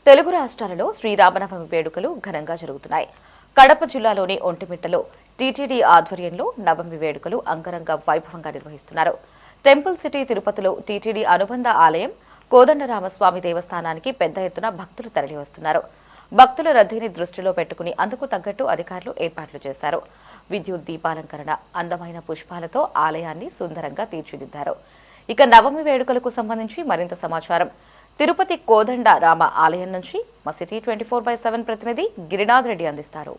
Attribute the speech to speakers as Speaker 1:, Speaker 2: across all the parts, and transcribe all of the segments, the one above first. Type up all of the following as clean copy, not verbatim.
Speaker 1: తెలుగు రాష్ట్రాలలో శ్రీరామనవమి వేడుకలు ఘనంగా జరుగుతున్నాయి. కడప జిల్లాలోని ఒంటిమిట్టలో టీటీడీ ఆధ్వర్యంలో నవమి వేడుకలు అంగరంగ వైభవంగా నిర్వహిస్తున్నారు. టెంపుల్ సిటీ తిరుపతిలో టీటీడీ అనుబంధ ఆలయం కోదండరామస్వామి దేవస్థానానికి పెద్ద ఎత్తున భక్తులు తరలివస్తున్నారు. భక్తుల రద్దీని దృష్టిలో పెట్టుకుని అందుకు తగ్గట్టు అధికారులు ఏర్పాట్లు చేశారు. విద్యుత్ దీపాలంకరణ, అందమైన పుష్పాలతో ఆలయాన్ని సుందరంగా తీర్చిదిద్దారు. ఇక నవమి వేడుకలకు సంబంధించి మరింత సమాచారం తిరుపతి కోదండ రామ ఆలయం నుంచి మా సిటీ 24/7 ప్రతినిధి గిరినాథ్ రెడ్డి అందిస్తారు.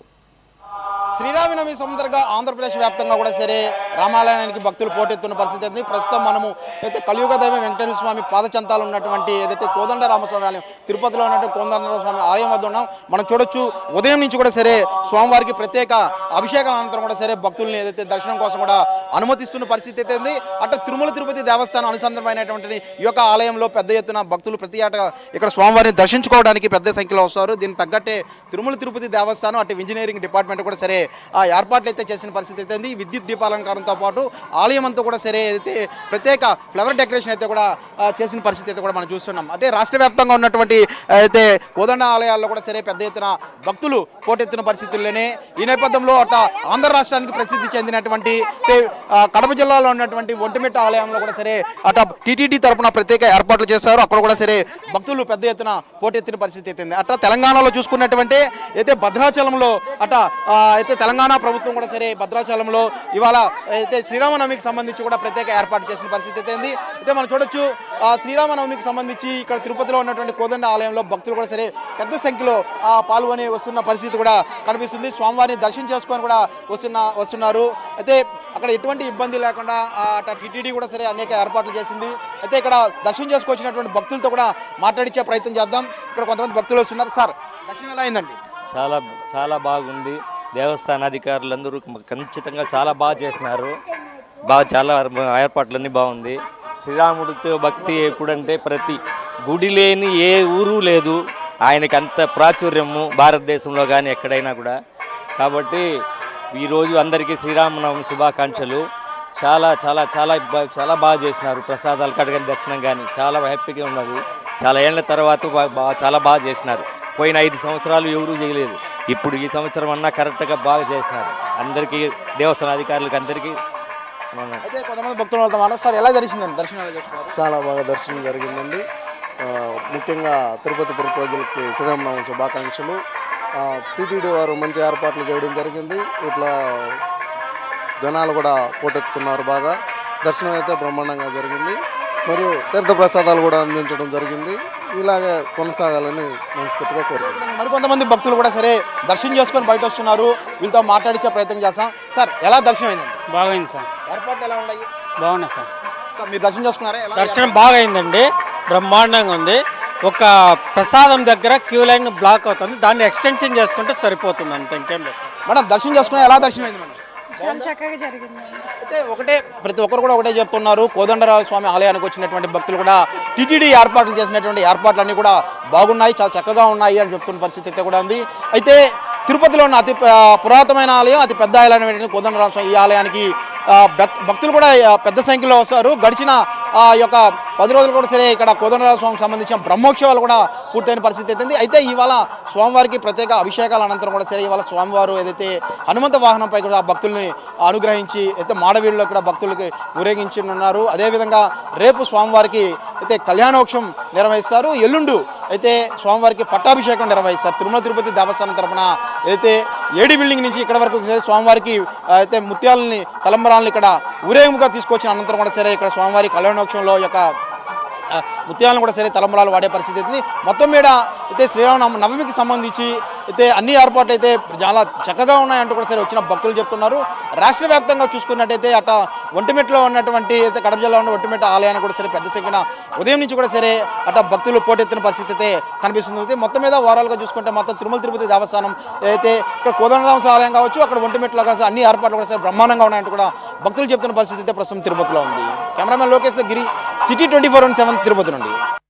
Speaker 2: శ్రీరామనవమి సందర్భంగా ఆంధ్రప్రదేశ్ వ్యాప్తంగా కూడా సరే రామాలయానికి భక్తులు పోటెత్తున్న పరిస్థితి ఉంది. ప్రస్తుతం మనము అయితే కలియుగ దైవం వెంకటేశ్వర స్వామి పాదచంతాలు ఉన్నటువంటి ఏదైతే కోదండరామస్వామి ఆలయం తిరుపతిలో ఉన్నటువంటి కోదండరామస్వామి ఆలయం వద్ద ఉన్నాం. మనం చూడొచ్చు ఉదయం నుంచి కూడా సరే స్వామివారికి ప్రత్యేక అభిషేకం అనంతరం కూడా సరే భక్తుల్ని ఏదైతే దర్శనం కోసం కూడా అనుమతిస్తున్న పరిస్థితి అయితే ఉంది. అట్లా తిరుమల తిరుపతి దేవస్థానం అనుసంధానమైనటువంటి ఈ యొక్క ఆలయంలో పెద్ద ఎత్తున భక్తులు ప్రతి ఏటా ఇక్కడ స్వామివారిని దర్శించుకోవడానికి పెద్ద సంఖ్యలో వస్తారు. దీనికి తగ్గట్టే తిరుమల తిరుపతి దేవస్థానం అటు ఇంజనీరింగ్ డిపార్ట్మెంట్ కూడా సరే ఆ ఏర్పాట్లు అయితే చేసిన పరిస్థితి అయితే ఉంది. విద్యుత్ దీపాలంకారంతో పాటు ఆలయం అంతా కూడా సరే అయితే ప్రత్యేక ఫ్లవర్ డెకరేషన్ అయితే కూడా చేసిన పరిస్థితి అయితే కూడా మనం చూస్తున్నాం. అంటే రాష్ట్ర వ్యాప్తంగా ఉన్నటువంటి అయితే కోదండ ఆలయాల్లో కూడా సరే పెద్ద ఎత్తున భక్తులు పోటెత్తిన పరిస్థితుల్లోనే ఈ నేపథ్యంలో అట ఆంధ్ర రాష్ట్రానికి ప్రసిద్ధి చెందినటువంటి కడప జిల్లాలో ఉన్నటువంటి ఒంటిమిట్ట ఆలయంలో కూడా సరే అట టీటీడీ తరఫున ప్రత్యేక ఏర్పాట్లు చేశారు. అక్కడ కూడా సరే భక్తులు పెద్ద ఎత్తున పోటెత్తిన పరిస్థితి అయితే ఉంది. అట తెలంగాణలో చూసుకున్నటువంటి అయితే భద్రాచలంలో అట అయితే తెలంగాణ ప్రభుత్వం కూడా సరే భద్రాచలంలో ఇవాళ అయితే శ్రీరామనవమికి సంబంధించి కూడా ప్రత్యేక ఏర్పాటు చేసిన పరిస్థితి అయితే ఉంది. అయితే మనం చూడొచ్చు శ్రీరామనవమికి సంబంధించి ఇక్కడ తిరుపతిలో ఉన్నటువంటి కోదండ ఆలయంలో భక్తులు కూడా సరే పెద్ద సంఖ్యలో పాల్గొని వస్తున్న పరిస్థితి కూడా కనిపిస్తుంది. స్వామివారిని దర్శనం చేసుకొని కూడా వస్తున్నారు. అయితే అక్కడ ఎటువంటి ఇబ్బంది లేకుండా టీటీడీ కూడా సరే అనేక ఏర్పాట్లు చేసింది. అయితే ఇక్కడ దర్శనం చేసుకొచ్చినటువంటి భక్తులతో కూడా మాట్లాడించే ప్రయత్నం చేద్దాం. ఇక్కడ కొంతమంది భక్తులు వస్తున్నారు. సార్, దర్శనం ఎలా అయిందండి?
Speaker 3: చాలా బాగుంది. దేవస్థాన అధికారులందరూ ఖచ్చితంగా చాలా బాగా చేసినారు. చాలా ఏర్పాట్లన్నీ బాగుంది. శ్రీరాముడితో భక్తి ఎప్పుడంటే ప్రతి గుడి లేని ఏ ఊరు లేదు. ఆయనకి అంత ప్రాచుర్యము భారతదేశంలో కానీ ఎక్కడైనా కూడా. కాబట్టి ఈరోజు అందరికీ శ్రీరామనవమి శుభాకాంక్షలు. చాలా చాలా చాలా చాలా బాగా చేసినారు. ప్రసాదాలు కడగని దర్శనం కానీ చాలా హ్యాపీగా ఉన్నది. చాలా ఏళ్ల తర్వాత చాలా బాగా చేసినారు. పోయిన 5 సంవత్సరాలు ఎవరూ చేయలేదు. ఇప్పుడు ఈ సంవత్సరం అన్నా కరెక్ట్గా బాగా చేసినారు. అందరికీ దేవస్థాన అధికారులకు అందరికీ.
Speaker 2: అయితే కొంతమంది భక్తులు వెళ్తాం. సార్, ఎలా దర్శనం
Speaker 4: చాలా బాగా దర్శనం జరిగిందండి. ముఖ్యంగా తిరుపతి ప్రజలకి శ్రీరామనవమి శుభాకాంక్షలు. టీటీడీ వారు మంచి ఏర్పాట్లు చేయడం జరిగింది. ఇట్లా జనాలు కూడా పోటెత్తున్నారు. బాగా దర్శనం అయితే బ్రహ్మాండంగా జరిగింది. మరియు తీర్థ ప్రసాదాలు కూడా అందించడం జరిగింది. ఇలాగే కొనసాగాలని మనస్ఫూర్తిగా కోరుకుంటున్నాను.
Speaker 2: మరికొంతమంది భక్తులు కూడా సరే దర్శనం చేసుకొని బయట వస్తున్నారు. వీళ్ళతో మాట్లాడించే ప్రయత్నం చేస్తాం. సార్, ఎలా దర్శనం అయిందండి?
Speaker 5: బాగైంది సార్.
Speaker 2: ఏర్పాట్లు ఎలా ఉన్నాయి?
Speaker 5: బాగున్నాయి సార్.
Speaker 2: సార్, మీరు దర్శనం చేసుకున్నారా?
Speaker 5: దర్శనం బాగా అయిందండి. బ్రహ్మాండంగా ఉంది. ఒక ప్రసాదం దగ్గర క్యూ లైన్ బ్లాక్ అవుతుంది. దాన్ని ఎక్స్టెన్షన్ చేసుకుంటే సరిపోతుంది. అంతే, ఇంకేం లేదు సార్.
Speaker 2: మేడం, దర్శనం చేసుకున్నా ఎలా దర్శనం అయింది మేడం?
Speaker 6: చక్కగా జరిగింది.
Speaker 2: అయితే ప్రతి ఒక్కరు కూడా ఒకటే చెప్తున్నారు. కోదండరామ స్వామి ఆలయానికి వచ్చినటువంటి భక్తులు కూడా టీటీడీ ఏర్పాట్లు చేసినటువంటి ఏర్పాట్లన్నీ కూడా బాగున్నాయి, చాలా చక్కగా ఉన్నాయి అని చెప్తున్న పరిస్థితి అయితే కూడా ఉంది. అయితే తిరుపతిలో ఉన్న అతి పురాతనమైన ఆలయం, అతి పెద్ద ఆలయం కోదండరామ స్వామి ఈ ఆలయానికి భక్తులు కూడా పెద్ద సంఖ్యలో వస్తారు. గడిచిన యొక్క 10 రోజులు కూడా సరే ఇక్కడ కోదండరామ స్వామికి సంబంధించిన బ్రహ్మోత్సవాలు కూడా పూర్తయిన పరిస్థితి అయితే అయితే ఇవాళ స్వామివారికి ప్రత్యేక అభిషేకాల అనంతరం కూడా సరే ఇవాళ స్వామివారు ఏదైతే హనుమంత వాహనంపై కూడా భక్తుల్ని అనుగ్రహించి అయితే మాడవీడులో కూడా భక్తులకి ఊరేగించనున్నారు. అదేవిధంగా రేపు స్వామివారికి అయితే కళ్యాణోత్సవం నిర్వహిస్తారు. ఎల్లుండు అయితే స్వామివారికి పట్టాభిషేకం నిర్వహిస్తారు. తిరుమల తిరుపతి దేవస్థానం తరఫున అయితే ఏడి బిల్డింగ్ నుంచి ఇక్కడ వరకు స్వామివారికి అయితే ముత్యాలని తలంబరాలను ఇక్కడ ఊరేగింపుగా తీసుకొచ్చిన అనంతరం కూడా సరే ఇక్కడ స్వామివారి కళ్యాణోత్సవంలో యొక్క ముత్యాలను కూడా సరే తలంబరాలు వాడే పరిస్థితి ఉంది. మొత్తం మీద అయితే శ్రీరామనవమికి సంబంధించి అయితే అన్ని ఏర్పాట్లు అయితే చాలా చక్కగా ఉన్నాయంటూ కూడా సరే వచ్చిన భక్తులు చెప్తున్నారు. రాష్ట్ర వ్యాప్తంగా చూసుకున్నట్టయితే అట ఒంటిమిట్టలో ఉన్నటువంటి అయితే కడప జిల్లా ఉన్న ఒంటిమిట్ట ఆలయాన్ని కూడా సరే పెద్ద సంఖ్యన ఉదయం నుంచి కూడా సరే అట భక్తులు పోటెత్తిన పరిస్థితి అయితే కనిపిస్తుంది. మొత్తం మీద ఓవరాల్గా చూసుకుంటే మొత్తం తిరుమల తిరుపతి దేవస్థానం అయితే ఇక్కడ కోదండరామ ఆలయం కావచ్చు, అక్కడ ఒంటిమిట్టలో కూడా అన్ని ఏర్పాట్లు కూడా సరే బ్రహ్మాండంగా ఉన్నాయంటూ కూడా భక్తులు చెప్తున్న పరిస్థితి అయితే ప్రస్తుతం తిరుపతిలో ఉంది. కెమెరామెన్ లోకేష్ గిరి, సిటీ 24/7 తిరుపతి నుండి.